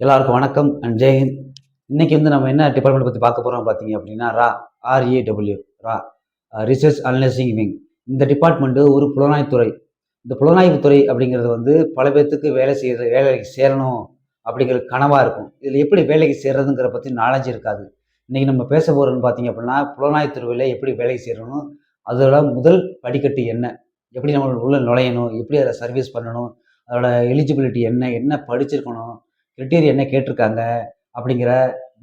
எல்லாருக்கும் வணக்கம் அண்ட் ஜெயஹிந்த். இன்னைக்கு நம்ம என்ன டிபார்ட்மெண்ட் பற்றி பார்க்க போகிறோம் பார்த்தீங்க அப்படின்னா RAW ரா ரிசர்ச் அனலைசிங் விங். இந்த டிபார்ட்மெண்ட்டு ஒரு புலனாய்வுத்துறை. இந்த புலனாய்வுத்துறை அப்படிங்கிறது பல பேர்த்துக்கு வேலைக்கு சேரணும் அப்படிங்கிற கனவாக இருக்கும். இதில் எப்படி வேலைக்கு சேர்றதுங்கிற பற்றி நாலேஜ் இருக்காது. இன்றைக்கி நம்ம பேச போகிறோன்னு பார்த்தீங்க அப்படின்னா புலனாய்வுத்துறையில் எப்படி வேலைக்கு சேரணும், அதோட முதல் படிக்கட்டு என்ன, எப்படி நம்ம உள்ள நுழையணும், எப்படி அதில் சர்வீஸ் பண்ணணும், அதோட எலிஜிபிலிட்டி என்ன, என்ன படிச்சிருக்கணும், கிரிட்டீரியா என்ன கேட்டிருக்காங்க அப்படிங்கிற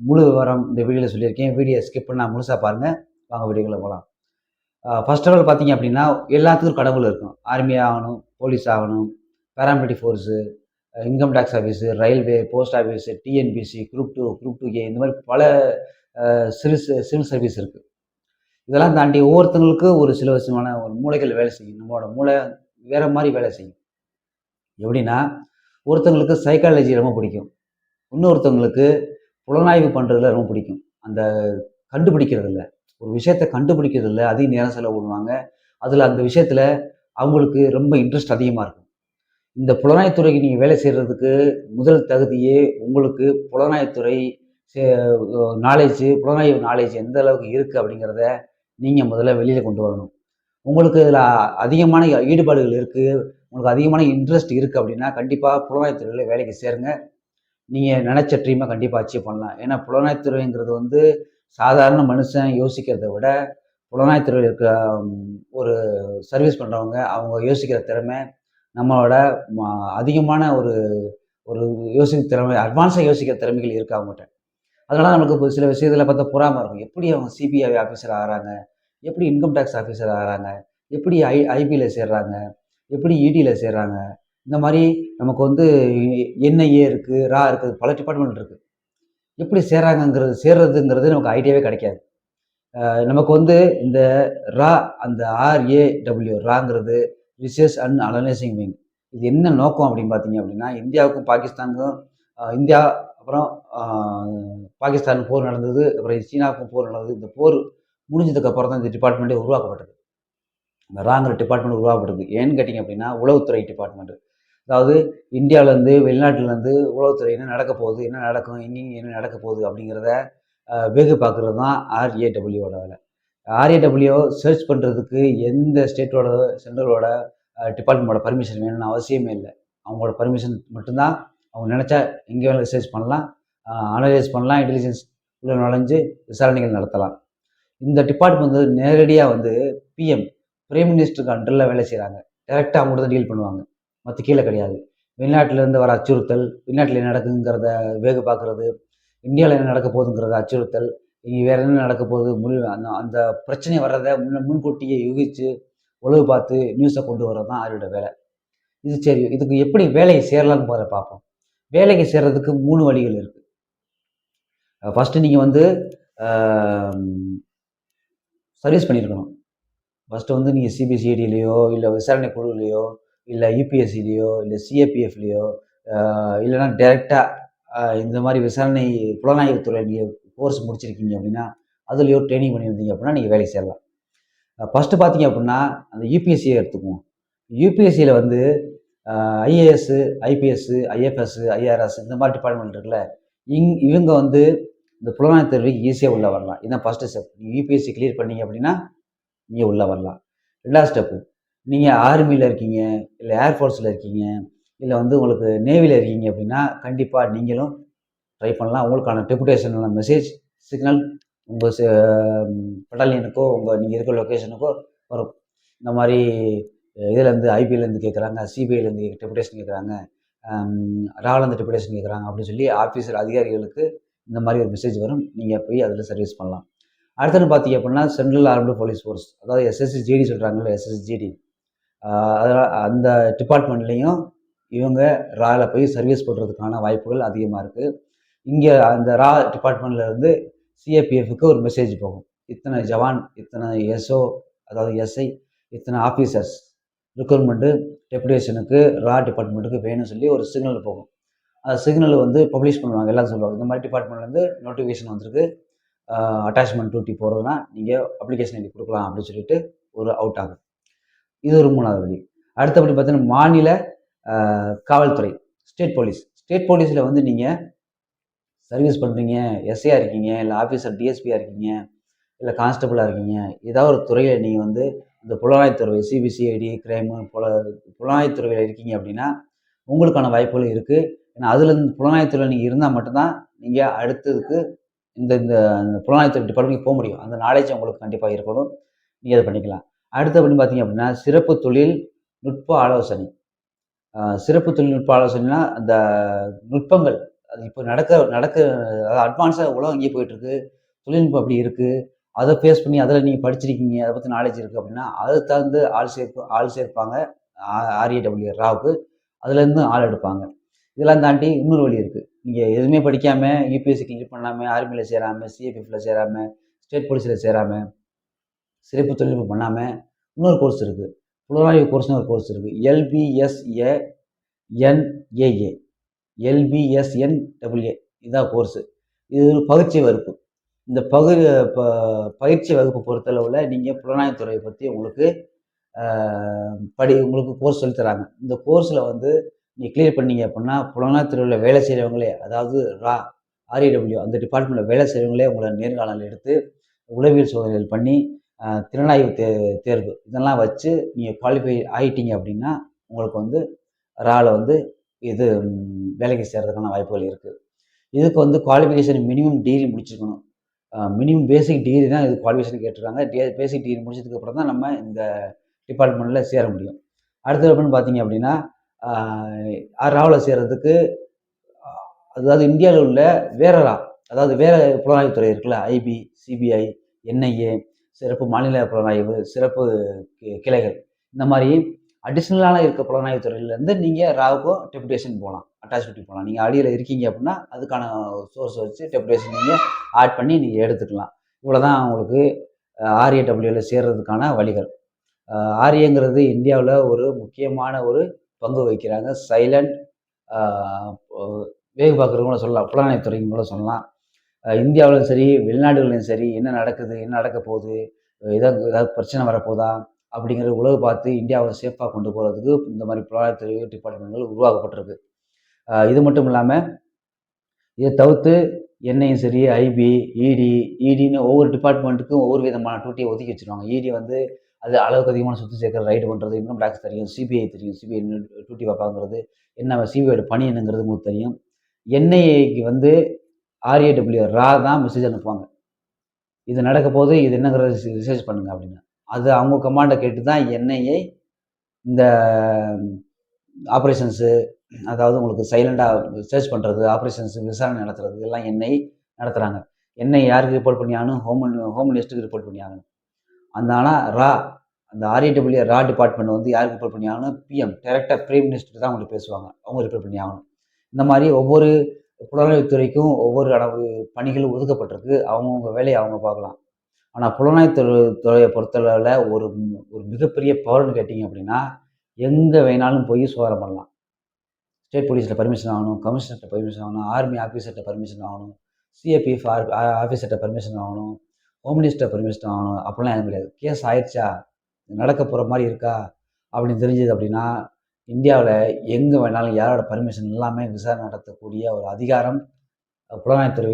முழு விவரம் இந்த வீடியோவில் சொல்லியிருக்கேன். வீடியோ ஸ்கிப் பண்ணால் முழுசாக பாருங்கள். வாங்க வீடியோக்குள்ளே போகலாம். ஃபர்ஸ்ட் ஆஃப் ஆல் பார்த்தீங்க அப்படின்னா எல்லாத்துக்கும் கடவுள் இருக்கும். ஆர்மி ஆகணும், போலீஸ் ஆகணும், paramilitary force, income tax office, railway, post office, TNPSC, group 2 A, இந்த மாதிரி பல சிவில் சர்வீஸ் இருக்குது. இதெல்லாம் தாண்டி ஒவ்வொருத்தங்களுக்கு ஒரு சில விஷயமான ஒரு மூளைகள் வேலை செய்யும். நம்மளோட மூளை வேறு மாதிரி வேலை செய்யும். எப்படின்னா, ஒருத்தங்களுக்கு சைக்காலஜி ரொம்ப பிடிக்கும், இன்னொருத்தவங்களுக்கு புலனாய்வு பண்ணுறதுல ரொம்ப பிடிக்கும். அந்த கண்டுபிடிக்கிறதில்ல, ஒரு விஷயத்தை கண்டுபிடிக்கிறதில்ல அதிக நேரம் செலவு பண்ணுவாங்க. அதில் அந்த விஷயத்தில் அவங்களுக்கு ரொம்ப இன்ட்ரெஸ்ட் அதிகமாக இருக்கும். இந்த புலனாய்வுத்துறைக்கு நீங்கள் வேலை செய்கிறதுக்கு முதல் தகுதியே உங்களுக்கு புலனாய்வுத்துறை புலனாய்வு நாலேஜ் எந்த அளவுக்கு இருக்குது அப்படிங்கிறத நீங்கள் முதல்ல வெளியில் கொண்டு வரணும். உங்களுக்கு இதில் அதிகமான ஈடுபாடுகள் இருக்குது, உங்களுக்கு அதிகமான இன்ட்ரெஸ்ட் இருக்குது அப்படின்னா கண்டிப்பாக புலனாய்வுத்துறையில் வேலைக்கு சேருங்க. நீங்கள் நினச்ச ட்ரீமை கண்டிப்பாக அச்சீவ் பண்ணலாம். ஏன்னா புலனாய்வுத்துறைங்கிறது சாதாரண மனுஷன் யோசிக்கிறத விட புலனாய்வுத்துறையில் இருக்க ஒரு சர்வீஸ் பண்ணுறவங்க அவங்க யோசிக்கிற திறமை நம்மளோட அதிகமான ஒரு ஒரு யோசிக்கிற திறமை, அட்வான்ஸாக யோசிக்கிற திறமைகள் இருக்குது அவங்ககிட்ட. அதனால் நமக்கு சில விஷயத்தில் பார்த்தா பொறாமல் இருக்கும். எப்படி அவங்க சிபிஐ ஆஃபீஸர் ஆகிறாங்க, எப்படி இன்கம் டேக்ஸ் ஆஃபீஸர் ஆகிறாங்க, எப்படி ஐபியில் சேர்றாங்க, எப்படி இடியில் சேர்றாங்க. இந்த மாதிரி நமக்கு என்ஐஏ இருக்குது, இருக்குது, பல டிபார்ட்மெண்ட் இருக்குது. எப்படி சேர்றதுங்கிறது நமக்கு ஐடியாவே கிடைக்காது. நமக்கு இந்த அந்த ராங்கிறது ரிசர்ச் அண்ட் அனலைசிங் விங். இது என்ன நோக்கம் அப்படின்னு பார்த்தீங்க அப்படின்னா, இந்தியாவுக்கும் பாகிஸ்தானுக்கும் இந்தியா அப்புறம் பாகிஸ்தான் போர் நடந்தது, அப்புறம் சீனாவுக்கும் போர் நடந்தது. இந்த போர் முடிஞ்சதுக்கு அப்புறம் தான் இந்த டிபார்ட்மெண்ட்டே உருவாக்கப்பட்டது. இந்த ராங்கிற டிபார்ட்மெண்ட் உருவாக்கப்பட்டது ஏன்னு கேட்டிங்க அப்படின்னா, உளவுத்துறை டிபார்ட்மெண்ட்டு. அதாவது இந்தியாவிலேருந்து வெளிநாட்டிலேருந்து உளவுத்துறை என்ன நடக்க போகுது, என்ன நடக்கும், எங்கெங்கே என்ன நடக்க போகுது அப்படிங்கிறத வேகு பார்க்குறது தான் RAWவோட வேலை. RAW சர்ச் பண்ணுறதுக்கு எந்த ஸ்டேட்டோட சென்ட்ரலோட டிபார்ட்மெண்ட்டோட பர்மிஷன் வேணும்னு அவசியமே இல்லை. அவங்களோட பர்மிஷன் மட்டும்தான். அவங்க நினச்சா எங்கே வேணும் ரிசர்ச் பண்ணலாம், அனலைஸ் பண்ணலாம், இன்டெலிஜென்ஸ் உள்ள நுழைஞ்சு விசாரணைகள் நடத்தலாம். இந்த டிபார்ட்மெண்ட் நேரடியாக பிஎம் பிரைம் மினிஸ்டருக்கு அண்டரில் வேலை செய்கிறாங்க. டைரெக்டாக அவங்க தான் டீல் பண்ணுவாங்க, மற்ற கீழே கிடையாது. வெளிநாட்டிலேருந்து வர அச்சுறுத்தல், வெளிநாட்டில் என்ன நடக்குங்கிறத வேகு பார்க்குறது, இந்தியாவில் என்ன நடக்க போகுதுங்கிறத அச்சுறுத்தல், இங்கே வேறு என்ன நடக்க போகுது, அந்த அந்த பிரச்சனை வர்றதை முன்கூட்டியே யூகித்து உளவு பார்த்து நியூஸை கொண்டு வர்றது தான் அவரோட வேலை. இது சரி, இதுக்கு எப்படி வேலைக்கு சேரலான்னு பார்ப்போம். வேலைக்கு சேர்றதுக்கு 3 வழிகள் இருக்குது. ஃபஸ்ட்டு நீங்கள் சர்வீஸ் பண்ணியிருக்கணும். ஃபஸ்ட்டு நீங்கள் சிபிசிஐடிலேயோ இல்லை விசாரணை குழுவிலையோ இல்லை யூபிஎஸ்சிலேயோ இல்லை சிஏபிஎஃப்லேயோ இல்லைன்னா டைரெக்டாக இந்த மாதிரி விசாரணை புலனாய்வுத்துறை நீங்கள் கோர்ஸ் முடிச்சிருக்கீங்க அப்படின்னா அதுலேயோ ட்ரைனிங் பண்ணியிருந்தீங்க அப்படின்னா நீங்கள் வேலைக்கு சேரலாம். ஃபஸ்ட்டு பார்த்தீங்க அப்படின்னா அந்த யூபிஎஸ்சியை எடுத்துக்குவோம். யூபிஎஸ்சியில் ஐஏஎஸ்ஸு, ஐபிஎஸ்ஸு, ஐஎஃப்எஸ்ஸு, ஐஆர்எஸ் இந்த மாதிரி டிபார்ட்மெண்ட் இருக்குல்ல, இவங்க இந்த புலனாய்வுத்துறைக்கு ஈஸியாக உள்ளே வரலாம். இதுதான் ஃபஸ்ட்டு ஸ்டெப். நீங்கள் யூபிஎஸ்சி கிளியர் பண்ணீங்க அப்படின்னா நீங்கள் உள்ளே வரலாம். 2வது ஸ்டெப்பு, நீங்கள் ஆர்மியில் இருக்கீங்க, இல்லை ஏர்ஃபோர்ஸில் இருக்கீங்க, இல்லை உங்களுக்கு நேவியில் இருக்கீங்க அப்படின்னா கண்டிப்பாக நீங்களும் ட்ரை பண்ணலாம். உங்களுக்கான டெபுடேஷன் மெசேஜ் சிக்னல் உங்கள் பட்டாலியனுக்கோ நீங்கள் இருக்கிற லொக்கேஷனுக்கோ வரும். இந்த மாதிரி இதுலேருந்து ஐபிஎல்லேருந்து கேட்குறாங்க, சிபிஐலேருந்து டெபுடேஷன் கேட்குறாங்க, ராலேருந்து டெபுடேஷன் கேட்குறாங்க அப்படின்னு சொல்லி ஆஃபீஸர் அதிகாரிகளுக்கு இந்த மாதிரி ஒரு மெசேஜ் வரும். நீங்கள் போய் அதில் சர்வீஸ் பண்ணலாம். அடுத்தது பார்த்தீங்க அப்படின்னா சென்ட்ரல் ஆர்ம்டு போலீஸ் ஃபோர்ஸ், அதாவது SSGD சொல்கிறாங்கல்ல, SSGD, அதனால் அந்த டிபார்ட்மெண்ட்லேயும் இவங்க ராவில் போய் சர்வீஸ் பண்ணுறதுக்கான வாய்ப்புகள் அதிகமாக இருக்குது. இங்கே அந்த டிபார்ட்மெண்ட்லேருந்து சிஏபிஎஃப்க்கு ஒரு மெசேஜ் போகும். இத்தனை ஜவான், இத்தனை எஸ்ஓ அதாவது எஸ்ஐ, இத்தனை ஆஃபீஸர்ஸ் ரெக்ரூட்மெண்ட்டு டெபுடேஷனுக்கு டிபார்ட்மெண்ட்டுக்கு வேணும்னு சொல்லி ஒரு சிக்னல் போகும். அந்த சிக்னல் பப்ளிஷ் பண்ணுவாங்க, எல்லாம் சொல்லுவாங்க. இந்த மாதிரி டிபார்ட்மெண்ட்லேருந்து நோட்டிஃபிகேஷன் வந்திருக்கு, அட்டாச்மெண்ட் டியூட்டி போகிறதுனா நீங்கள் அப்ளிகேஷன் எழுதி கொடுக்கலாம் அப்படின்னு சொல்லிட்டு ஒரு அவுட் ஆகும். இது ஒரு 3வது வழி. அடுத்தபடி பார்த்தீங்கன்னா மாநில காவல்துறை, ஸ்டேட் போலீஸ். ஸ்டேட் போலீஸில் நீங்கள் சர்வீஸ் பண்ணுறீங்க, எஸ்ஐயா இருக்கீங்க, இல்லை ஆஃபீஸர் டிஎஸ்பியாக இருக்கீங்க, இல்லை கான்ஸ்டபிளாக இருக்கீங்க, ஏதாவது ஒரு துறையில் நீங்கள் வந்து இந்த புலனாய்வுத்துறை சிபிசிஐடி கிரைமு புலனாய்வுத்துறையில் இருக்கீங்க அப்படின்னா உங்களுக்கான வாய்ப்புகள் இருக்குது. ஏன்னா அதுலேருந்து புலனாய்வுத்துறையில் நீங்கள் இருந்தால் மட்டும்தான் நீங்கள் அடுத்ததுக்கு இந்த இந்த புலனாய்வுத்துறை டிபார்ட்மெண்ட்டுக்கு போக முடியும். அந்த நாலேஜ் உங்களுக்கு கண்டிப்பாக இருக்கணும். நீங்கள் அதை பண்ணிக்கலாம். அடுத்து அப்படின்னு பார்த்தீங்க அப்படின்னா சிறப்பு தொழில் நுட்ப ஆலோசனை. சிறப்பு தொழில்நுட்ப ஆலோசனைனா அந்த நுட்பங்கள் அது இப்போ நடக்க அட்வான்ஸாக உலகம் எங்கேயே போயிட்டுருக்கு, தொழில்நுட்பம் அப்படி இருக்குது, அதை ஃபேஸ் பண்ணி அதில் நீங்கள் படிச்சிருக்கீங்க, அதை பற்றி நாலேஜ் இருக்குது அப்படின்னா அதை தகுந்து ஆள் சேர்ப்பாங்க ஆர்ஏடபிள்யூ ராவுக்கு. அதுலேருந்து ஆள் எடுப்பாங்க. இதெல்லாம் தாண்டி இன்னொரு வழி இருக்குது. நீங்கள் எதுவுமே படிக்காமல் யூபிஎஸ்சி கிளியர் பண்ணாமல் ஆர்மியில் சேராமல் சிஏபிஎஃப்பில் சேராமல் ஸ்டேட் போலீஸில் சேராமல் சிறப்பு தொழில்நுட்பம் பண்ணாமல் இன்னொரு கோர்ஸ் இருக்குது. புலனாய்வு கோர்ஸ்னு ஒரு கோர்ஸ் இருக்குது. LBSANAA LBSNAA இதுதான் கோர்ஸு. இது ஒரு பயிற்சி வகுப்பு. இந்த பயிற்சி வகுப்பு பொறுத்தளவில் நீங்கள் புலனாய்வுத்துறையை பற்றி உங்களுக்கு உங்களுக்கு கோர்ஸ் சொல்லித்தராங்க. இந்த கோர்ஸில் வந்து நீங்கள் கிளியர் பண்ணீங்க அப்படின்னா புலனாய்வுத்துறையில் வேலை செய்கிறவங்களே, அதாவது RAW அந்த டிபார்ட்மெண்ட்டில் வேலை செய்கிறவங்களே உங்களை நேர்காணல் எடுத்து உளவியல் சோதனைகள் பண்ணி திறனாய்வு தேர்வு இதெல்லாம் வச்சு நீங்கள் குவாலிஃபை ஆகிட்டீங்க அப்படின்னா உங்களுக்கு வந்து ராவில் வந்து இது வேலைக்கு சேர்றதுக்கான வாய்ப்புகள் இருக்குது. இதுக்கு வந்து குவாலிஃபிகேஷன் மினிமம் டிகிரி முடிச்சிருக்கணும். மினிமம் பேசிக் டிகிரி தான் இது குவாலிஃபிகேஷன் கேட்டிருக்காங்க. பேசிக் டிகிரி முடிச்சதுக்கு அப்புறம் தான் நம்ம இந்த டிபார்ட்மெண்ட்டில் சேர முடியும். அடுத்தது அப்படின்னு பார்த்தீங்க அப்படின்னா ராவில் சேர்றதுக்கு அதாவது இந்தியாவில் உள்ள வேற அதாவது வேற புலனாய்வுத்துறை இருக்குல்ல, ஐபி, சிபிஐ, என்ஐஏ, சிறப்பு மாநில புலனாய்வு, சிறப்பு கிளைகள், இந்த மாதிரி அடிஷ்னலான இருக்க புலனாய்வுத்துறையிலேருந்து நீங்கள் ராவுக்கும் டெபுடேஷன் போகலாம், அட்டாச்மெண்ட்டி போகலாம். நீங்கள் அடியில் இருக்கீங்க அப்படின்னா அதுக்கான சோர்ஸ் வச்சு டெபுடேஷன் நீங்கள் ஆட் பண்ணி நீங்கள் எடுத்துக்கலாம். இவ்வளோ தான் உங்களுக்கு RAWவில் சேர்றதுக்கான வழிகள். RAங்கிறது இந்தியாவில் ஒரு முக்கியமான ஒரு பங்கு வகிக்கிறாங்க. சைலண்ட் வேவு பார்க்குறவங்கள சொல்லலாம், புலனாய்வுத்துறைங்க கூட சொல்லலாம். இந்தியாவிலும் சரி வெளிநாடுகளையும் சரி என்ன நடக்குது, என்ன நடக்க போகுது, ஏதாவது பிரச்சனை வரப்போதா அப்படிங்கிறது உலக பார்த்து இந்தியாவை சேஃபாக கொண்டு போகிறதுக்கு இந்த மாதிரி புலனாய்வுத்துறை டிபார்ட்மெண்ட்கள் உருவாக்கப்பட்டிருக்கு. இது மட்டும் இல்லாமல் இதை தவிர்த்து என்ஐயும் சரி ஐபி, இடின்னு ஒவ்வொரு டிபார்ட்மெண்ட்டுக்கும் ஒவ்வொரு விதமான டியூட்டியை ஒதுக்கி வச்சுருவாங்க. இடி வந்து அது அளவுக்கு அதிகமான சொத்து சேர்க்கறது, ரைடு பண்ணுறது, இன்கம் டேக்ஸ் தெரியும். சிபிஐ தெரியும், சிபிஐ டியூட்டி பார்ப்பாங்கிறது என்ன, சிபிஐயோட பணி என்னங்கிறது உங்களுக்கு தெரியும். என்ஐஏக்கு வந்து RAW தான் மெசேஜ் அனுப்புவாங்க, இது நடக்க போது இது என்னங்கிறத ரிசர்ச் பண்ணுங்க அப்படின்னு. அது அவங்க கமாண்டை கேட்டு தான் என்ஐஏ இந்த ஆப்ரேஷன்ஸு, அதாவது உங்களுக்கு சைலண்டாக சர்ச் பண்ணுறது, ஆப்ரேஷன்ஸு, விசாரணை நடத்துறது இதெல்லாம் என்ஐ நடத்துகிறாங்க. என்ஐ யாருக்கு ரிப்போர்ட் பண்ணி ஆகணும்? ஹோம் மினிஸ்டருக்கு ரிப்போர்ட் பண்ணி ஆகணும். ஆனால் அந்த RAW டிபார்ட்மெண்ட் வந்து யாருக்கு ரிப்போர்ட் பண்ணி ஆகணும்? PM டைரக்டாக பிரைம் மினிஸ்டர் தான் அவங்களுக்கு பேசுவாங்க, அவங்க ரிப்போர்ட் பண்ணி ஆகணும். இந்த மாதிரி ஒவ்வொரு புலனாய்வுத்துறைக்கும் ஒவ்வொரு பணிகள் ஒதுக்கப்பட்டிருக்கு. அவங்கவுங்க வேலையை அவங்க பார்க்கலாம். ஆனால் புலனாய்வுத்துறையை பொறுத்தளவில் ஒரு மிகப்பெரிய பவர்னு கேட்டிங்க அப்படின்னா எங்கே வேணாலும் போய் சோதனை பண்ணலாம். ஸ்டேட் போலீஸில் பர்மிஷன் ஆகணும், கமிஷனர்கிட்ட பர்மிஷன் ஆகணும், ஆர்மி ஆஃபீஸர்கிட்ட பர்மிஷன் ஆகணும், சிஏபிஎஃப் ஆஃபீஸர்கிட்ட பர்மிஷன் ஆகணும், ஹோம் மினிஸ்டர் பர்மிஷன் ஆகணும். அப்படிலாம் எதுவும் கிடையாது. கேஸ் ஆயிடுச்சா, நடக்க போகிற மாதிரி இருக்கா அப்படின்னு தெரிஞ்சது அப்படின்னா இந்தியாவில் எங்கே வேணாலும் யாரோட பர்மிஷன் எல்லாமே விசாரணை நடத்தக்கூடிய ஒரு அதிகாரம் புலனாய்வுத்துறை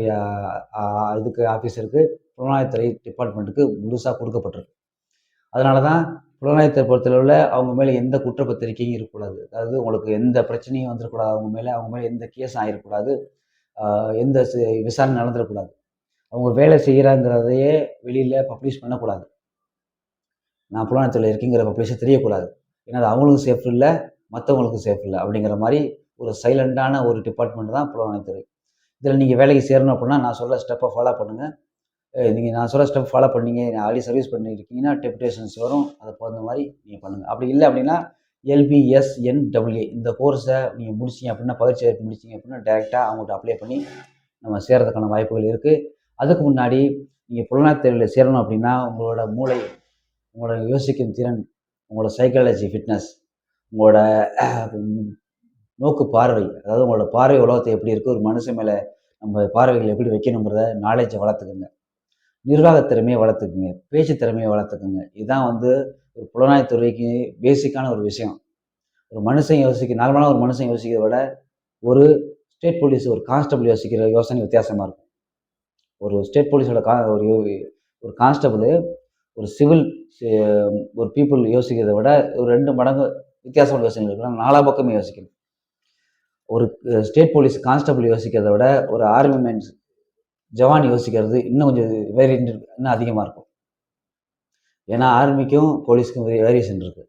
இதுக்கு ஆஃபீஸருக்கு, புலனாய்வுத்துறை டிபார்ட்மெண்ட்டுக்கு முழுசாக கொடுக்கப்பட்டிருக்கு. அதனால தான் புலனாய்வுத்துறை பொறுத்தளவில் அவங்க மேலே எந்த குற்றப்பத்திரிக்கையும் இருக்கக்கூடாது. அதாவது உங்களுக்கு எந்த பிரச்சனையும் வந்துடக்கூடாது, அவங்க மேலே எந்த கேஸும் ஆகிடக்கூடாது, எந்த விசாரணை நடந்துடக்கூடாது. அவங்க வேலை செய்கிறாங்கிறதையே வெளியில் பப்ளிஷ் பண்ணக்கூடாது. நான் புலனாய்வுத்துறையில் இருக்கேங்கிற பப்ளிஷ் தெரியக்கூடாது. ஏன்னா அது அவங்களுக்கும் சேஃப் இல்லை, மற்றவங்களுக்கும் சேஃப் இல்லை. அப்படிங்கிற மாதிரி ஒரு சைலண்டான ஒரு டிபார்ட்மெண்ட் தான் புலனாய்வுத்துறை. இதில் நீங்கள் வேலைக்கு சேரணும் அப்படின்னா நான் சொல்கிற ஸ்டெப்பை ஃபாலோ பண்ணுங்கள். நீங்கள் நான் சொல்கிற ஸ்டெப் ஃபாலோ பண்ணீங்க, ஆல்ரெடி சர்வீஸ் பண்ணியிருக்கீங்கன்னா டெபுடேஷன்ஸ் வரும், அதை தகுந்த மாதிரி நீங்கள் பண்ணுங்கள். அப்படி இல்லை அப்படின்னா LBSNAA இந்த கோர்ஸை நீங்கள் முடிச்சிங்க அப்படின்னா, பயிற்சி வகுப்பு முடிச்சிங்க அப்படின்னா டைரெக்டாக அவங்கள்ட்ட அப்ளை பண்ணி நம்ம சேர்றதுக்கான வாய்ப்புகள் இருக்குது. அதுக்கு முன்னாடி நீங்கள் புலனாய்வுத்துறையில் சேரணும் அப்படின்னா உங்களோட மூளை, உங்களோட யோசிக்கும் திறன், உங்களோட சைக்காலஜி ஃபிட்னஸ், உங்களோட நோக்கு பார்வை, அதாவது உங்களோட பார்வை உலகத்தை எப்படி இருக்குது, ஒரு மனுஷன் மேலே நம்ம பார்வைகளை எப்படி வைக்கணுங்கிறத நாலேஜை வளர்த்துக்குங்க, நிர்வாக திறமையை வளர்த்துக்குங்க, பேச்சு திறமையை வளர்த்துக்குங்க. இதுதான் வந்து ஒரு புலனாய்வுத்துறைக்கு பேசிக்கான ஒரு விஷயம். ஒரு மனுஷன் நார்மலான ஒரு மனுஷன் யோசிக்கிறத விட ஒரு ஸ்டேட் போலீஸ் ஒரு கான்ஸ்டபிள் யோசிக்கிற யோசனை வித்தியாசமாக இருக்கும். ஒரு ஸ்டேட் போலீஸோட ஒரு கான்ஸ்டபிள் ஒரு சிவில் ஒரு பீப்புள் யோசிக்கிறத விட ஒரு 2 மடங்கு வித்தியாசமான யோசனைகள் இருக்கலாம். 4 பக்கமே யோசிக்கணும். ஒரு ஸ்டேட் போலீஸ் கான்ஸ்டபிள் யோசிக்கிறத விட ஒரு ஆர்மி மேன் ஜவான் யோசிக்கிறது இன்னும் கொஞ்சம் இன்னும் அதிகமாக இருக்கும். ஏன்னா ஆர்மிக்கும் போலீஸ்க்கும் வேரியேஷன் இருக்குது.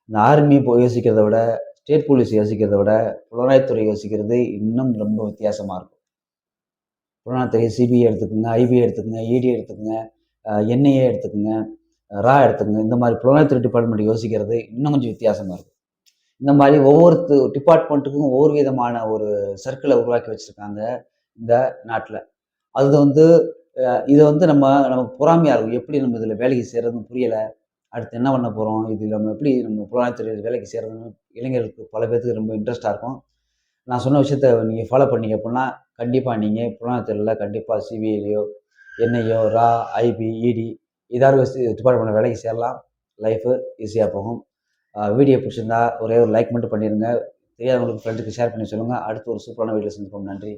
இந்த ஆர்மி யோசிக்கிறத விட ஸ்டேட் போலீஸ் யோசிக்கிறத விட புலனாய்த்துறை யோசிக்கிறது இன்னும் ரொம்ப வித்தியாசமாக இருக்கும். புலனாய்த்துறை சிபிஐ எடுத்துக்கோங்க, ஐபிஐ எடுத்துக்கோங்க, இடி எடுத்துக்கோங்க, என்ஐஏ எடுத்துக்கோங்க, ரா எடுத்துக்கோங்க. இந்த மாதிரி புலனாய்த்துறை டிபார்ட்மெண்ட் யோசிக்கிறது இன்னும் கொஞ்சம் வித்தியாசமாக இருக்கும். இந்த மாதிரி ஒவ்வொரு டிபார்ட்மெண்ட்டுக்கும் ஒவ்வொரு விதமான ஒரு சர்க்கிளை உருவாக்கி வச்சுருக்காங்க இந்த நாட்டில். அது வந்து இதை வந்து நமக்கு பொறாமையாக இருக்கும். எப்படி நம்ம இதில் வேலைக்கு சேர்றதுன்னு புரியலை, அடுத்து என்ன பண்ண போகிறோம், இது நம்ம எப்படி நம்ம புலனாய்த்துறை வேலைக்கு சேர்றதுன்னு இளைஞர்களுக்கு பல பேருக்கு ரொம்ப இன்ட்ரெஸ்ட்டாக இருக்கும். நான் சொன்ன விஷயத்த நீங்கள் ஃபாலோ பண்ணீங்க அப்படின்னா கண்டிப்பாக நீங்கள் புலனாய்த்துறையில் கண்டிப்பாக சிபிஐலையோ என்ஐயோ ரா ஐபி இடி ஏதாவது டிபார்ட்மெண்ட் வேலைக்கு சேரலாம். லைஃபு ஈஸியாக போகும். வீடியோ பிடிச்சிருந்தா ஒரே ஒரு லைக் மட்டும் பண்ணிடுங்க. தெரியாதவங்களுக்கு ஃப்ரெண்டுக்கு ஷேர் பண்ணி சொல்லுங்கள். அடுத்து ஒரு சூப்பரான வீடியோ சந்திப்போம். நன்றி.